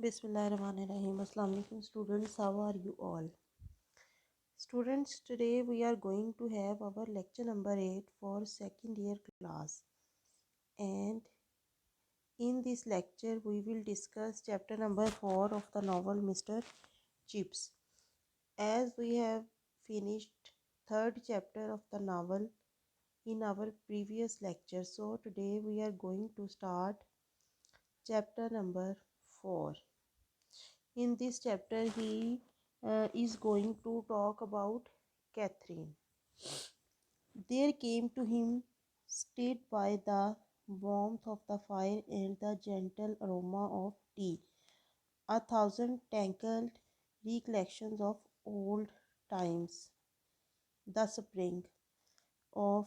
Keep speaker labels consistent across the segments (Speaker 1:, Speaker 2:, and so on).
Speaker 1: Bismillahirrahmanirrahim. Assalamu alaikum students. How are you all? Students, today we are going to have our lecture number 8 for second year class. And in this lecture we will discuss chapter number 4 of the novel Mr. Chips. As we have finished third chapter of the novel in our previous lecture, so today we are going to start chapter number 4. In this chapter, he is going to talk about Catherine. There came to him, stirred by the warmth of the fire and the gentle aroma of tea, a thousand tangled recollections of old times. The spring of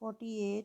Speaker 1: 48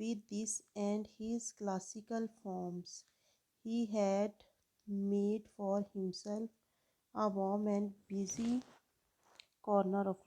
Speaker 1: with this and his classical forms. He had made for himself a warm and busy corner of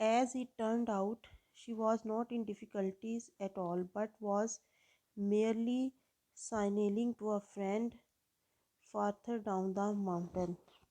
Speaker 1: As it turned out, she was not in difficulties at all, but was merely signaling to a friend farther down the mountain.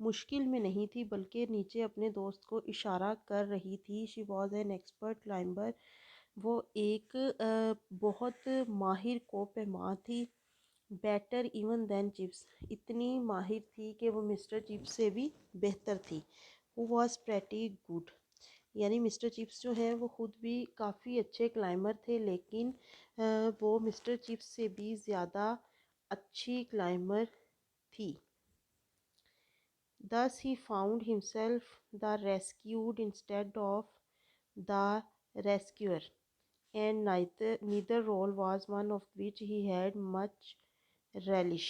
Speaker 1: مشکل میں نہیں تھی بلکہ نیچے اپنے دوست کو اشارہ کر رہی تھی. She was an expert climber. وہ ایک بہت ماہر کو پیما تھی. Better even than Chips. اتنی ماہر تھی کہ وہ مسٹر چپس سے بھی بہتر تھی. Who was pretty good. یعنی مسٹر چپس جو ہیں وہ خود بھی کافی اچھے کلائمبر تھے لیکن وہ مسٹر چپس سے بھی زیادہ اچھی کلائمبر تھی. Thus he found himself the rescued instead of the rescuer, and neither role was one of which he had much relish.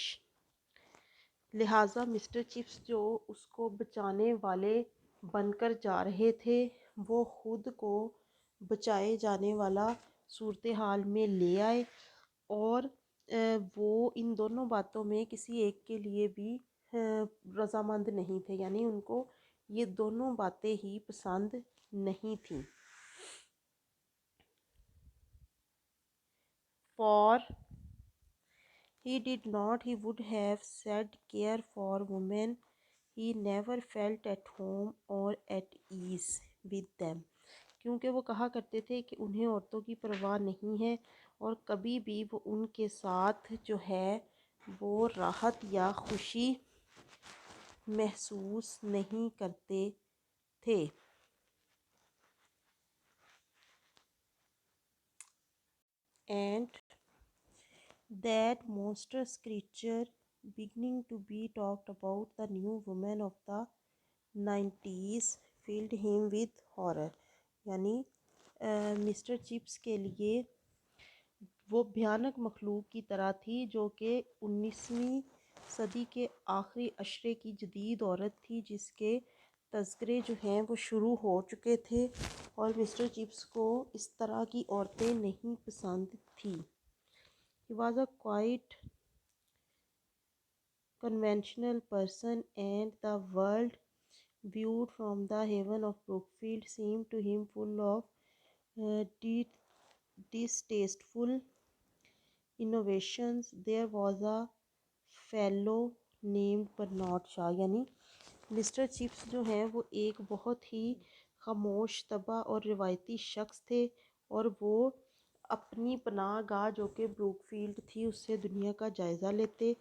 Speaker 1: لہٰذا مسٹر چپس جو اس کو بچانے والے بن کر جا رہے تھے وہ خود کو بچائے جانے والا صورتحال میں لے آئے اور وہ ان دونوں باتوں میں کسی ایک کے لیے بھی رضامند نہیں تھے. یعنی ان کو یہ دونوں باتیں ہی پسند نہیں تھیں. For he did not, he would have said, care for women. He never felt at home or at ease with them. کیونکہ وہ کہا کرتے تھے کہ انہیں عورتوں کی پرواہ نہیں ہے اور کبھی بھی وہ ان کے ساتھ جو ہے وہ راحت یا خوشی محسوس نہیں کرتے تھے. And that monstrous creature beginning to be talked about, the new woman of the 90s, filled him with horror. یعنی مسٹر چپس کے لیے وہ بھیانک مخلوق کی طرح تھی جو کہ 19ویں صدی کے آخری عشرے کی جدید عورت تھی جس کے تذکرے جو ہیں وہ شروع ہو چکے تھے اور مسٹر چپس کو اس طرح کی عورتیں نہیں پسند تھیں. He was a quite conventional person and the world viewed from the haven of Brookfield seemed to him full of distasteful innovations. There was a fellow named Bernard Shaw. یعنی mister Chips جو ہیں وہ ایک بہت ہی خاموش طبع اور روایتی شخص تھے اور وہ اپنی پناہ گاہ جو کہ بروک فیلڈ تھی اس سے دنیا کا جائزہ لیتے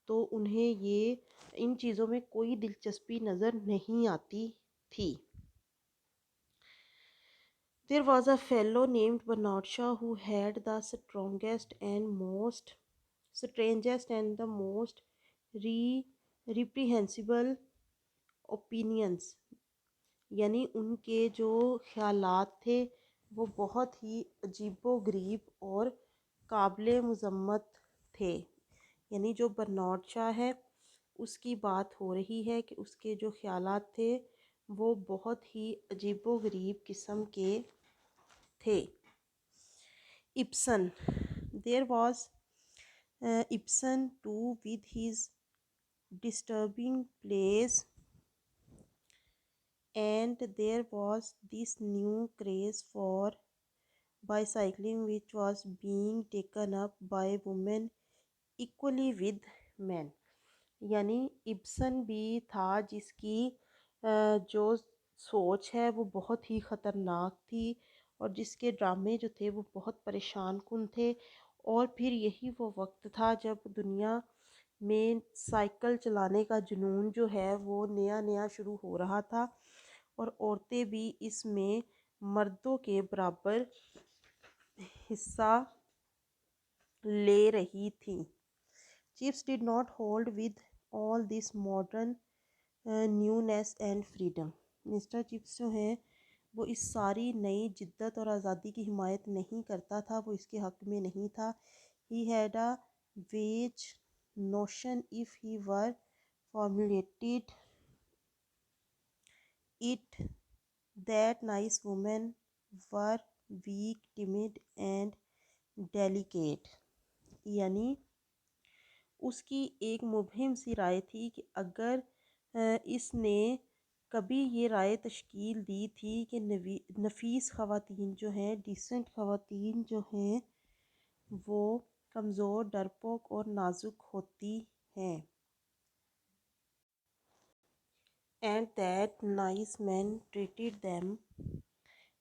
Speaker 1: تو انہیں یہ ان چیزوں میں کوئی دلچسپی نظر نہیں آتی تھی. There was a fellow named Bernard Shaw who had the strangest and the most reprehensible opinions. یعنی ان کے جو خیالات تھے وہ بہت ہی عجیب و غریب اور قابل مذمت تھے. یعنی جو برنارڈ شاہ ہے اس کی بات ہو رہی ہے کہ اس کے جو خیالات تھے وہ بہت ہی عجیب و غریب قسم کے تھے. Ibsen. There was Ibsen too with his disturbing plays, and there was this new craze for bicycling which was being taken up by women equally with men. یعنی ابسن بھی تھا جس کی جو سوچ ہے وہ بہت ہی خطرناک تھی اور جس کے ڈرامے جو تھے وہ بہت پریشان کن تھے. اور پھر یہی وہ وقت تھا جب دنیا میں سائیکل چلانے کا جنون جو ہے وہ نیا نیا شروع ہو رہا تھا اور عورتیں بھی اس میں مردوں کے برابر حصہ لے رہی تھیں. Chips did not hold with all this modern newness and freedom. Mister Chips جو ہیں وہ اس ساری نئی جدت اور آزادی کی حمایت نہیں کرتا تھا. وہ اس کے حق میں نہیں تھا. He had a vague notion, if he were formulated it, that nice women were weak, timid and delicate. یعنی اس کی ایک مبہم سی رائے تھی کہ اگر اس نے کبھی یہ رائے تشکیل دی تھی کہ نفیس خواتین جو ہیں ڈیسنٹ خواتین جو ہیں وہ کمزور ڈرپوک اور نازک ہوتی ہیں. and that nice men treated them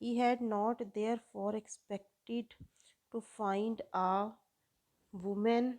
Speaker 1: He had not therefore expected to find a woman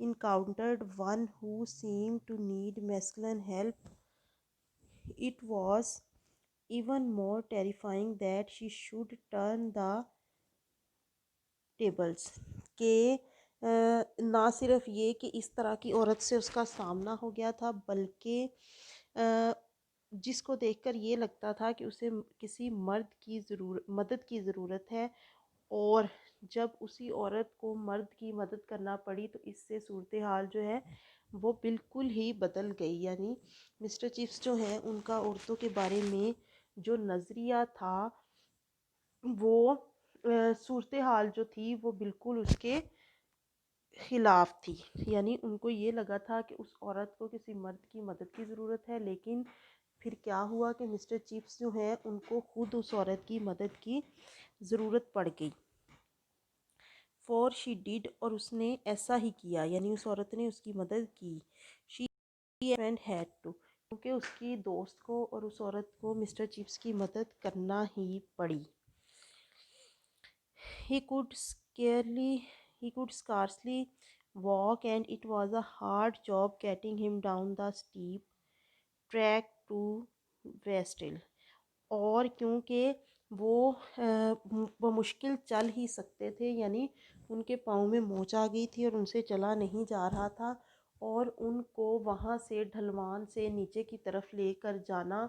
Speaker 1: encountered one who seemed to need masculine help, it was even more terrifying that she should turn the tables. کہ نہ صرف یہ کہ اس طرح کی عورت سے اس کا سامنا ہو گیا تھا، بلکہ جس کو دیکھ کر یہ لگتا تھا کہ اسے کسی مرد کی مدد کی ضرورت ہے، اور جب اسی عورت کو مرد کی مدد کرنا پڑی تو اس سے صورتحال جو ہے وہ بالکل ہی بدل گئی. یعنی مسٹر چپس جو ہیں ان کا عورتوں کے بارے میں جو نظریہ تھا وہ صورتحال جو تھی وہ بالکل اس کے خلاف تھی. یعنی ان کو یہ لگا تھا کہ اس عورت کو کسی مرد کی مدد کی ضرورت ہے، لیکن پھر کیا ہوا کہ مسٹر چپس جو ہیں ان کو خود اس عورت کی مدد کی ضرورت پڑ گئی. فور شی ڈیڈ، اور اس نے ایسا ہی کیا، یعنی اس عورت نے اس کی مدد کی. شی اینڈ ہیڈ ٹو، کیونکہ اس کی دوست کو اور اس عورت کو مسٹر چپس کی مدد کرنا ہی پڑی. He could scarcely walk, and it was a hard job getting him down the steep track to Westhill. اور کیونکہ وہ مشکل چل ہی سکتے تھے، یعنی ان کے پاؤں میں موچ آ گئی تھی اور ان سے چلا نہیں جا رہا تھا، اور ان کو وہاں سے ڈھلوان سے نیچے کی طرف لے کر جانا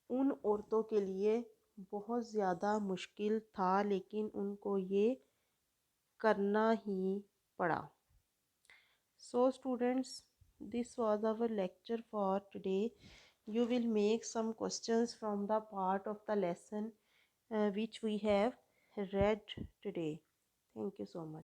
Speaker 1: ان عورتوں کے لیے بہت زیادہ مشکل تھا، لیکن ان کو یہ کرنا ہی پڑا. So students, this was our lecture for today. You will make some questions from the part of the lesson which we have read today. Thank you so much.